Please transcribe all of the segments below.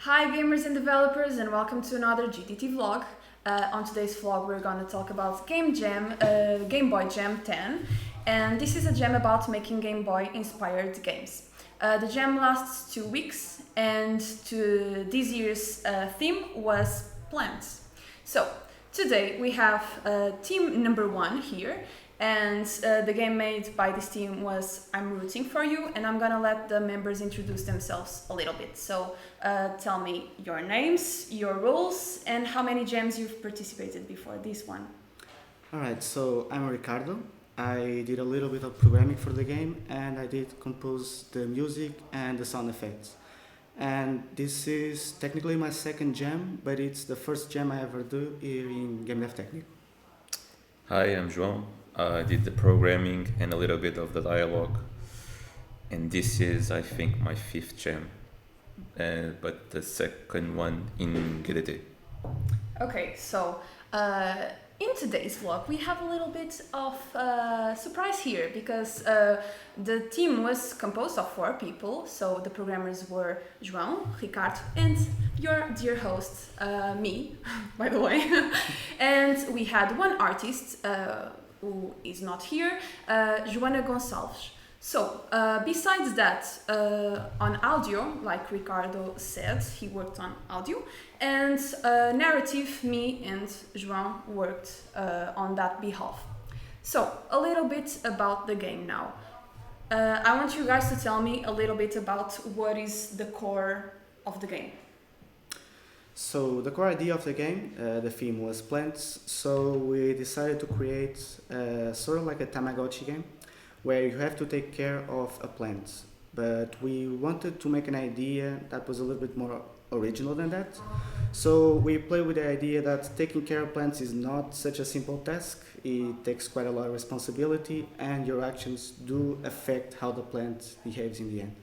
Hi gamers and developers, and welcome to another GTT vlog. On today's vlog we're going to talk about GameBoy 10, and this is a jam about making Game Boy inspired games. The jam lasts 2 weeks, and this year's theme was plants. So today we have team number 1 here, and the game made by this team was I'm Rooting For You, and I'm gonna let the members introduce themselves a little bit. So tell me your names, your roles, and how many jams you've participated before this one. Alright, so I'm Ricardo. I did a little bit of programming for the game, and I did compose the music and the sound effects. And this is technically my second jam, but it's the first jam I ever do here in GameDev Técnico. Hi, I'm João. I did the programming and a little bit of the dialogue, and this is, I think, my 5th jam, but the second one in GDT. Okay, so in today's vlog we have a little bit of surprise here, because the team was composed of 4 people. So the programmers were João, Ricardo, and your dear host, me, by the way. And we had one artist who is not here, Joana Gonçalves. So, besides that, on audio, like Ricardo said, he worked on audio, and narrative, me and João worked on that behalf. So, a little bit about the game now. I want you guys to tell me a little bit about what is the core of the game. So the core idea of the game, the theme was plants, so we decided to create sort of like a Tamagotchi game, where you have to take care of a plant. But we wanted to make an idea that was a little bit more original than that. So we played with the idea that taking care of plants is not such a simple task. It takes quite a lot of responsibility, and your actions do affect how the plant behaves in the end.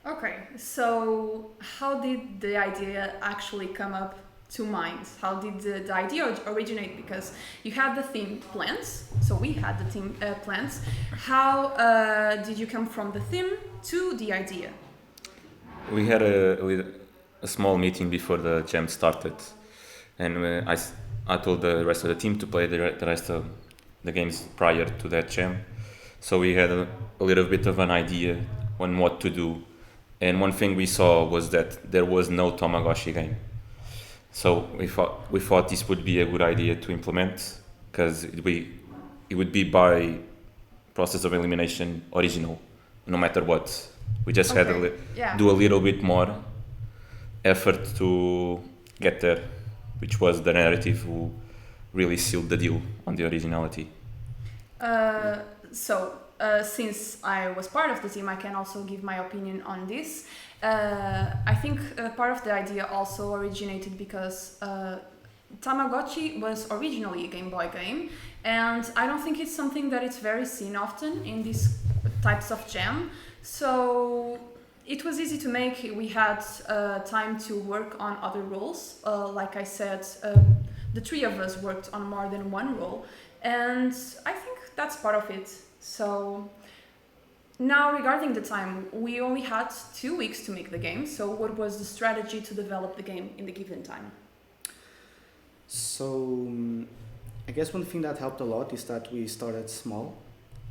Okay, so how did the idea actually come up to mind? How did the idea originate? Because you had the theme plants, so we had the theme plants. How did you come from the theme to the idea? We had a small meeting before the jam started, and I told the rest of the team to play the rest of the games prior to that jam. So we had a little bit of an idea on what to do. And one thing we saw was that there was no Tamagotchi game. So we thought this would be a good idea to implement, because it would be by process of elimination original, no matter what. We just had to do a little bit more effort to get there, which was the narrative who really sealed the deal on the originality. Since I was part of the team, I can also give my opinion on this. I think part of the idea also originated because Tamagotchi was originally a Game Boy game, and I don't think it's something that it's very seen often in these types of jam. So it was easy to make. We had time to work on other roles. Like I said, the 3 of us worked on more than one role, and I think that's part of it. So now, regarding the time, we only had 2 weeks to make the game. So what was the strategy to develop the game in the given time? So I guess one thing that helped a lot is that we started small,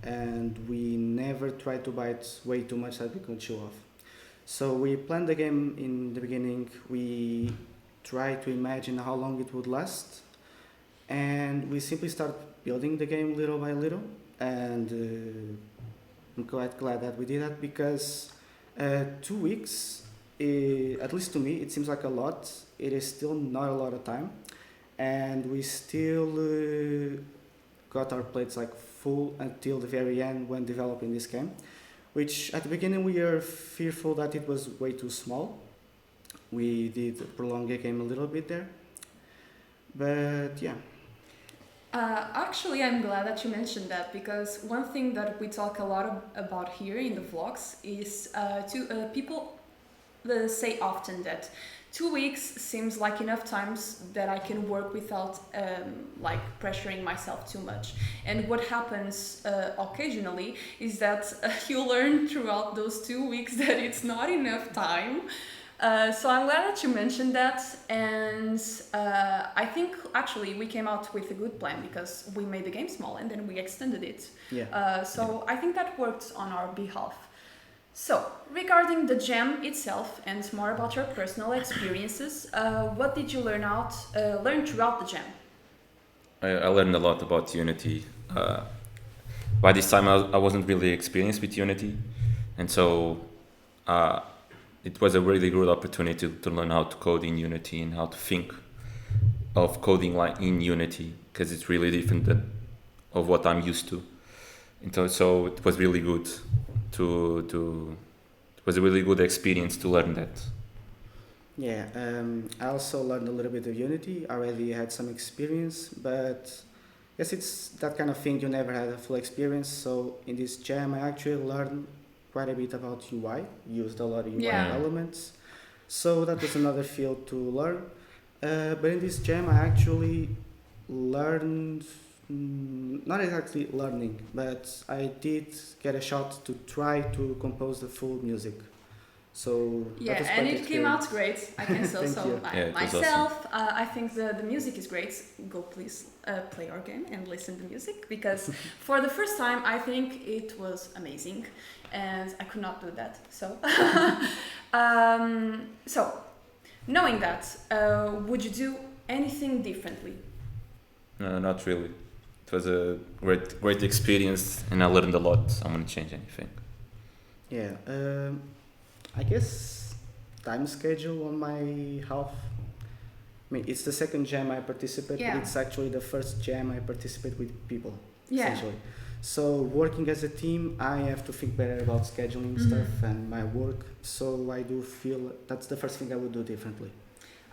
and we never tried to bite way too much that we could show off. So we planned the game in the beginning. We tried to imagine how long it would last, and we simply started building the game little by little. And I'm quite glad that we did that, because 2 weeks, at least to me, it seems like a lot. It is still not a lot of time, and we still got our plates like full until the very end when developing this game, which at the beginning we were fearful that it was way too small. We did prolong the game a little bit there, but yeah. Actually, I'm glad that you mentioned that, because one thing that we talk a lot about here in the vlogs is people say often that 2 weeks seems like enough times that I can work without like pressuring myself too much. And what happens occasionally is that you learn throughout those 2 weeks that it's not enough time. So I'm glad that you mentioned that, and I think actually we came out with a good plan because we made the game small and then we extended it. So I think that worked on our behalf. So regarding the jam itself and more about your personal experiences, what did you learn throughout the jam? I learned a lot about Unity. By this time, I wasn't really experienced with Unity, and so it was a really good opportunity to learn how to code in Unity and how to think of coding like in Unity, because it's really different of what I'm used to. And so it was really good it was a really good experience to learn that. Yeah, I also learned a little bit of Unity. I already had some experience, but yes, it's that kind of thing you never had a full experience. So in this jam, I actually learned quite a bit about UI, used a lot of UI elements. So that was another field to learn. But in this jam, I actually learned, not exactly learning, but I did get a shot to try to compose the full music. So yeah, and it came out great. I can say so. Myself, awesome. I think the music is great. Go please play our game and listen to music, because for the first time I think it was amazing, and I could not do that. So, so knowing that, would you do anything differently? No, not really. It was a great experience, and I learned a lot. I wouldn't change anything. Yeah. I guess time schedule on my half. I mean, it's the second jam I participate, but it's actually the first jam I participate with people, essentially. So working as a team, I have to think better about scheduling stuff and my work. So I do feel that's the first thing I would do differently.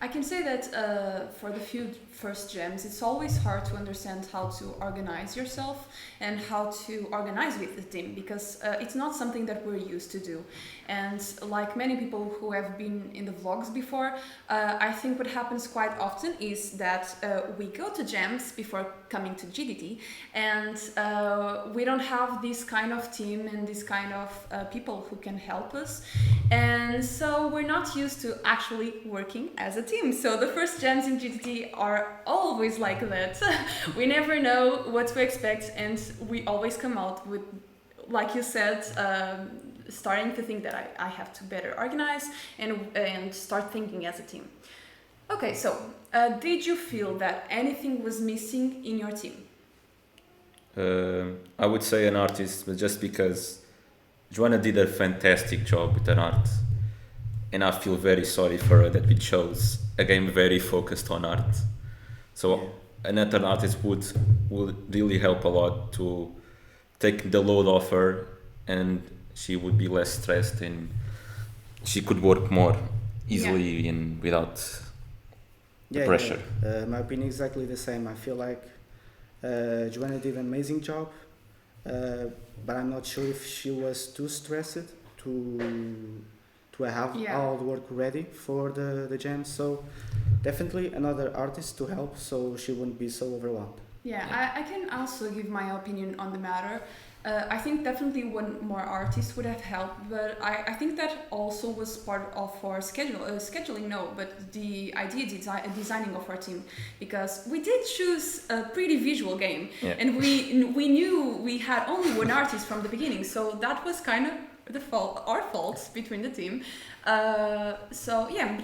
I can say that for the few first jams, it's always hard to understand how to organize yourself and how to organize with the team, because it's not something that we're used to do. And like many people who have been in the vlogs before, I think what happens quite often is that we go to jams before coming to GDT, and we don't have this kind of team and this kind of people who can help us. And so we're not used to actually working as a team. So the first jams in GDT are always like that. We never know what to expect, and we always come out with, like you said, starting to think that I have to better organize and start thinking as a team. Okay, so did you feel that anything was missing in your team? I would say an artist, but just because Joana did a fantastic job with an art, and I feel very sorry for her that we chose a game very focused on art. So another artist would really help a lot to take the load off her, and she would be less stressed, and she could work more easily and without the pressure. My opinion is exactly the same. I feel like Joana did an amazing job, but I'm not sure if she was too stressed to have all the work ready for the jam. So definitely another artist to help, so she wouldn't be so overwhelmed. I can also give my opinion on the matter. I think definitely one more artist would have helped, but I think that also was part of our scheduling, but the idea designing of our team, because we did choose a pretty visual game, and we knew we had only one artist from the beginning, so that was kind of our fault between the team.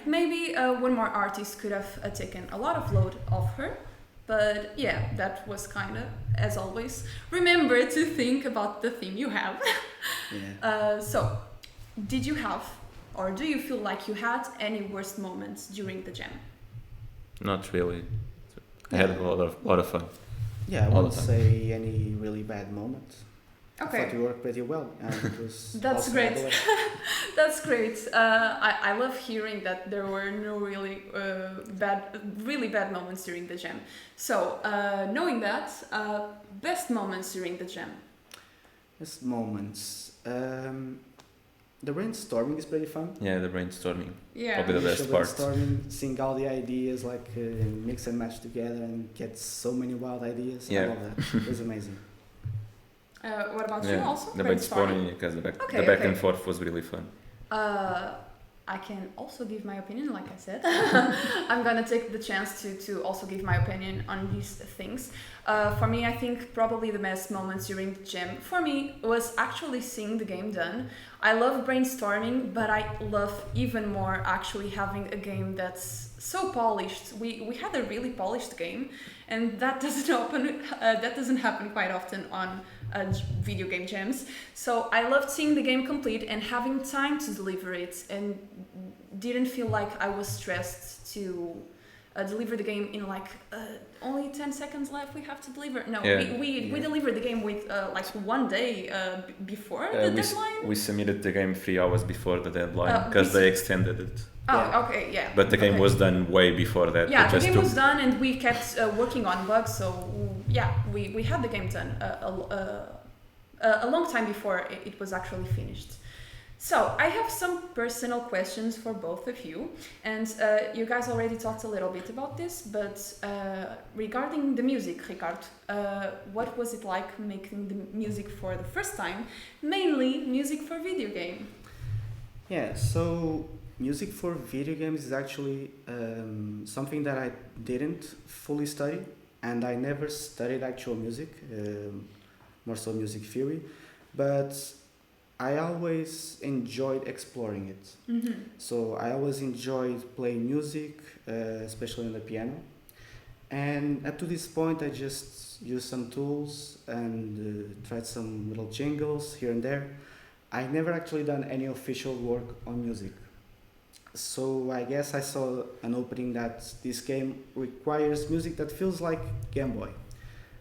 Maybe one more artist could have taken a lot of load off her. But yeah, that was kind of, as always, remember to think about the theme you have. So, did you have, or do you feel like you had any worst moments during the jam? Not really. I had a lot of fun. Yeah, I wouldn't say any really bad moments. Okay. I thought you worked pretty well. It was That's great. That's great. I love hearing that there were no really bad moments during the jam. So, knowing that, best moments during the jam. Best moments. The brainstorming is pretty fun. Yeah, the brainstorming. Yeah. Probably the best part. Brainstorming, seeing all the ideas, mix and match together and get so many wild ideas. I love that. It was amazing. What about you also? The brainstorming, because the back and forth was really fun. I can also give my opinion, like I said. I'm gonna take the chance to also give my opinion on these things. For me, I think probably the best moments during the jam for me was actually seeing the game done. I love brainstorming, but I love even more actually having a game that's so polished. We had a really polished game, and that doesn't happen quite often on video game jams. So I loved seeing the game complete and having time to deliver it, and didn't feel like I was stressed to deliver the game in like only 10 seconds left we have to deliver. No, we delivered the game with like 1 day before the deadline. We submitted the game 3 hours before the deadline because they extended it. Oh, okay, yeah. But the game was done way before that. Yeah, the game was done, and we kept working on bugs. So yeah, we had the game done a long time before it was actually finished. So I have some personal questions for both of you, and you guys already talked a little bit about this, but regarding the music, Ricardo, what was it like making the music for the first time, mainly music for video game? Yeah, so music for video games is actually something that I didn't fully study, and I never studied actual music, more so music theory, but I always enjoyed exploring it. Mm-hmm. So I always enjoyed playing music, especially on the piano. And up to this point, I just used some tools and tried some little jingles here and there. I never actually done any official work on music. So I guess I saw an opening that this game requires music that feels like Game Boy.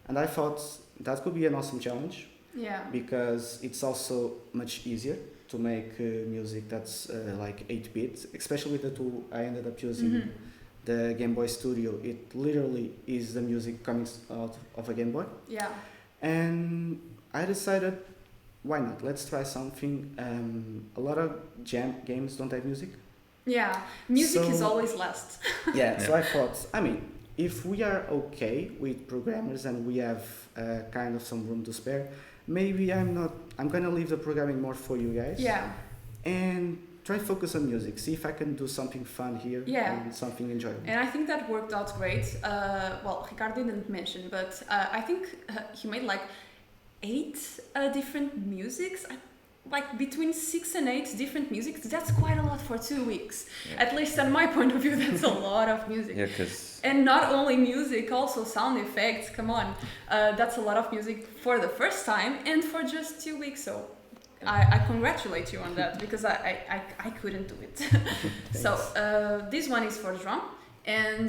And I thought that could be an awesome challenge. Yeah. Because it's also much easier to make music that's like 8-bit, especially with the tool I ended up using, Mm-hmm. the Game Boy Studio. It literally is the music coming out of a Game Boy. Yeah. And I decided, why not? Let's try something. A lot of jam games don't have music. Yeah, music So- is always last. Yeah, so I thought, I mean, if we are okay with programmers and we have kind of some room to spare, maybe I'm gonna leave the programming more for you guys. Yeah. And try focus on music. See if I can do something fun here. Yeah. And something enjoyable. And I think that worked out great. Well, Ricardo didn't mention, but I think he made like 8 different musics. Like between 6 and 8 different musics. That's quite a lot for 2 weeks. Yeah. At least on my point of view, that's a lot of music. Yeah, because And not only music, also sound effects. Come on, that's a lot of music for the first time and for just 2 weeks. So I congratulate you on that because I couldn't do it. So this one is for João, and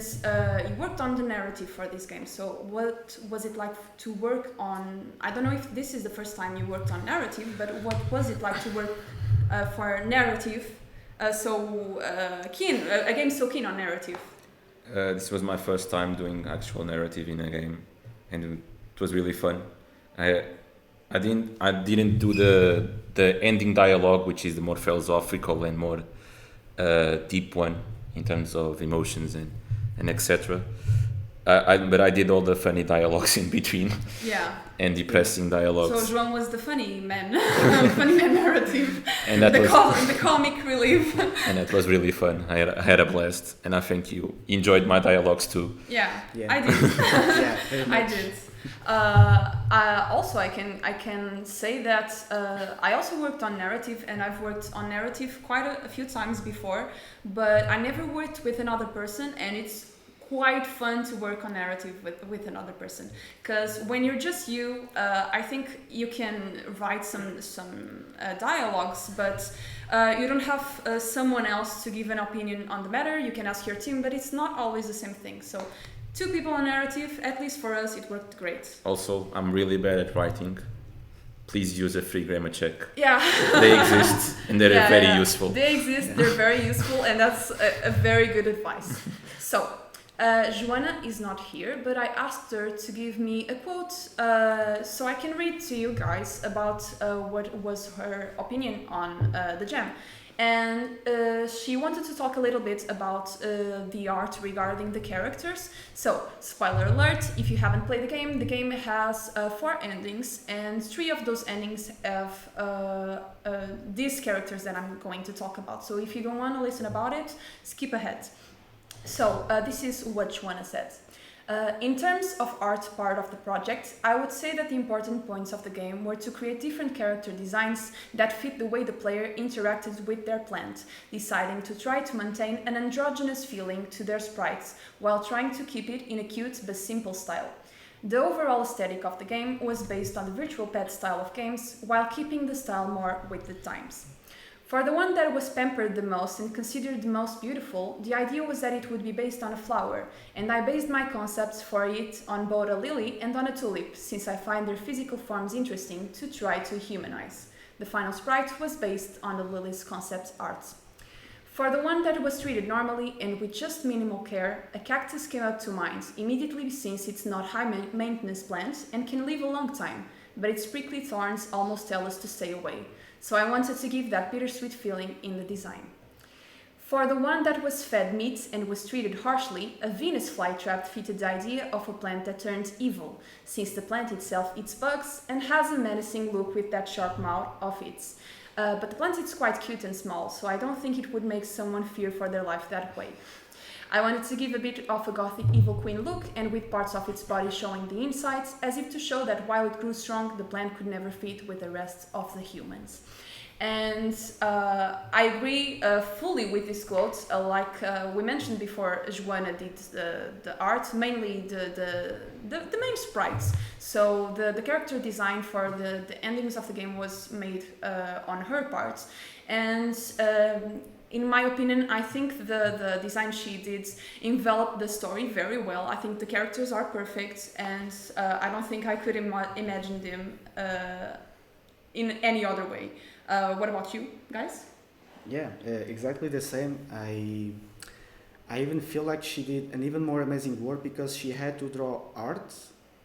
you worked on the narrative for this game. So what was it like to work on? I don't know if this is the first time you worked on narrative, but what was it like to work for narrative? A game so keen on narrative. this was my first time doing actual narrative in a game, and it was really fun. I didn't do the ending dialogue, which is the more philosophical and more deep one in terms of emotions and etc. But I did all the funny dialogues in between. Yeah. And depressing dialogues. So João was the funny man, funny man narrative, And that the comic relief. And that was really fun. I had a blast, and I think you enjoyed my dialogues too. Yeah, Yeah. I did. Yeah, very I much. did. Also, I can say that I also worked on narrative, and I've worked on narrative quite a few times before, but I never worked with another person, and it's quite fun to work on narrative with another person, because when you're just you, I think you can write some dialogues, but you don't have someone else to give an opinion on the matter. You can ask your team, but it's not always the same thing. So 2 people on narrative, at least for us, it worked great. Also, I'm really bad at writing. Please use a free grammar check. Yeah. They exist, and they're very useful. They exist, they're very useful, and that's a very good advice. So, Joana is not here, but I asked her to give me a quote so I can read to you guys about what was her opinion on the jam. and she wanted to talk a little bit about the art regarding the characters. So, spoiler alert, if you haven't played the game has 4 endings, and 3 of those endings have these characters that I'm going to talk about. So if you don't want to listen about it, skip ahead. So this is what Joana said. In terms of art part of the project, I would say that the important points of the game were to create different character designs that fit the way the player interacted with their plant, deciding to try to maintain an androgynous feeling to their sprites while trying to keep it in a cute but simple style. The overall aesthetic of the game was based on the virtual pet style of games, while keeping the style more with the times. For the one that was pampered the most and considered the most beautiful, the idea was that it would be based on a flower, and I based my concepts for it on both a lily and on a tulip, since I find their physical forms interesting to try to humanize. The final sprite was based on the lily's concept art. For the one that was treated normally and with just minimal care, a cactus came up to mind, immediately since it's not high maintenance plant and can live a long time, but its prickly thorns almost tell us to stay away. So I wanted to give that bittersweet feeling in the design. For the one that was fed meat and was treated harshly, a Venus flytrap fitted the idea of a plant that turns evil, since the plant itself eats bugs and has a menacing look with that sharp mouth of its. But the plant is quite cute and small, so I don't think it would make someone fear for their life that way. I wanted to give a bit of a gothic evil queen look, and with parts of its body showing the insides, as if to show that while it grew strong, the plant could never fit with the rest of the humans. And I agree fully with this quote. Like we mentioned before, Joana did the art, mainly the main sprites. So the character design for the endings of the game was made on her part. And in my opinion, I think the design she did enveloped the story very well. I think the characters are perfect, and I don't think I could imagine them in any other way. What about you guys? Yeah, exactly the same. I even feel like she did an even more amazing work because she had to draw art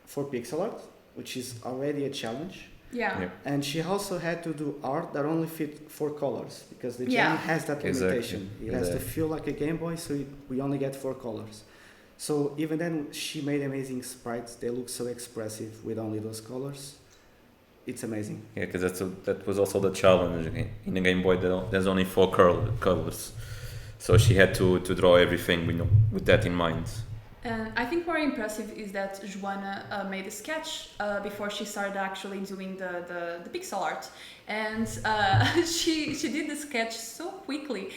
for pixel art, which is already a challenge. Yeah. And she also had to do art that only fit 4 colors because the Yeah. game has that limitation. It has to Exactly. feel like a Game Boy, so we only get 4 colors. So even then, she made amazing sprites. They look so expressive with only those colors. It's amazing. Yeah, because that was also the challenge in the Game Boy. There's only 4 colors, so she had to draw everything with that in mind. And I think more impressive is that Joana made a sketch before she started actually doing the pixel art, and she did the sketch so quickly.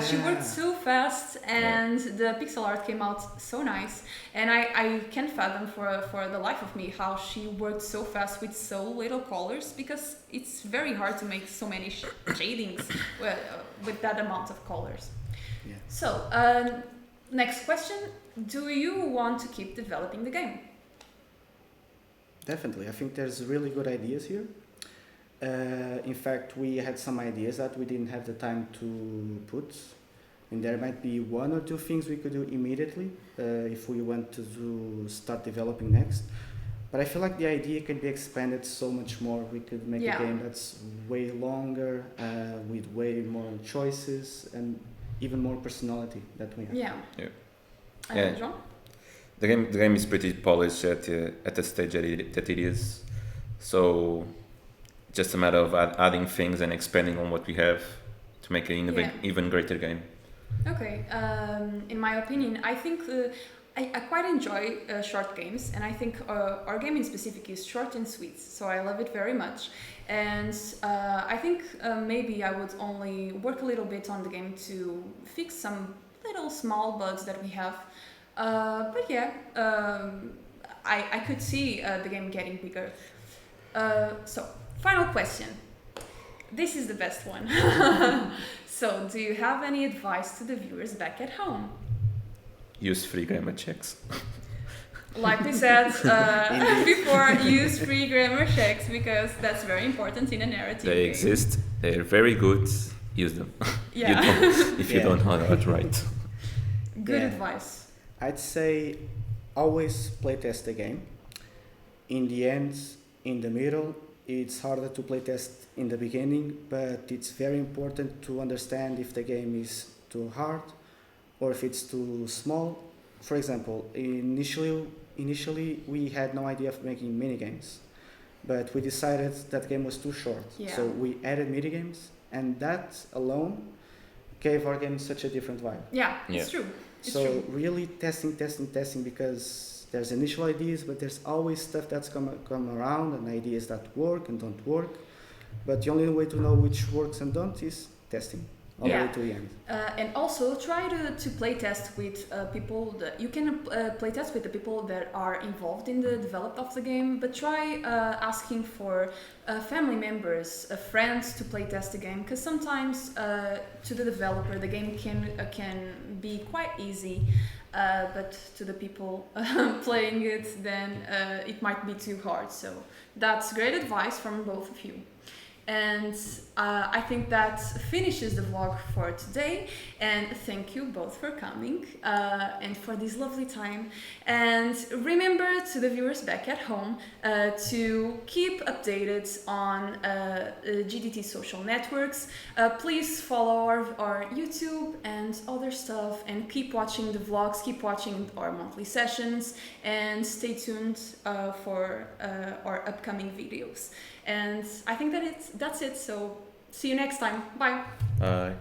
She worked so fast, and the pixel art came out so nice. And I can't fathom for the life of me how she worked so fast with so little colors, because it's very hard to make so many shadings with that amount of colors. Yeah. So next question. Do you want to keep developing the game? Definitely. I think there's really good ideas here. In fact, we had some ideas that we didn't have the time to put. And there might be 1 or 2 things we could do immediately if we want to start developing next. But I feel like the idea can be expanded so much more. We could make a game that's way longer, with way more choices and even more personality that we have. Yeah. João? The game is pretty polished at the stage that it is, so just a matter of adding things and expanding on what we have to make an even greater game. Okay. In my opinion, I think I quite enjoy short games, and I think our game in specific is short and sweet, so I love it very much. And I think maybe I would only work a little bit on the game to fix some little small bugs that we have. But yeah, I could see the game getting bigger. So, final question. This is the best one. So, do you have any advice to the viewers back at home? Use free grammar checks. Like we said before, use free grammar checks, because that's very important in a narrative They game. exist. They're very good. Use them. Yeah. If you don't know how to write. Good advice. I'd say always playtest the game. In the end, in the middle, it's harder to playtest in the beginning, but it's very important to understand if the game is too hard or if it's too small. For example, initially we had no idea of making minigames, but we decided that game was too short. Yeah. So we added minigames, and that alone gave our game such a different vibe. Yeah, it's true. It's so true. really testing, because there's initial ideas, but there's always stuff that's come around and ideas that work and don't work. But the only way to know which works and don't is testing all the way to the end. And also try to play test with people that you can play test with the people that are involved in the development of the game, but try asking for family members, friends to play test the game, because sometimes to the developer the game can be quite easy, but to the people playing it then it might be too hard. So that's great advice from both of you. And I think that finishes the vlog for today, and thank you both for coming and for this lovely time. And remember, to the viewers back at home, to keep updated on GDT social networks. Please follow our YouTube and other stuff, and keep watching the vlogs, keep watching our monthly sessions, and stay tuned for our upcoming videos. And I think that's it. So see you next time. Bye. Bye.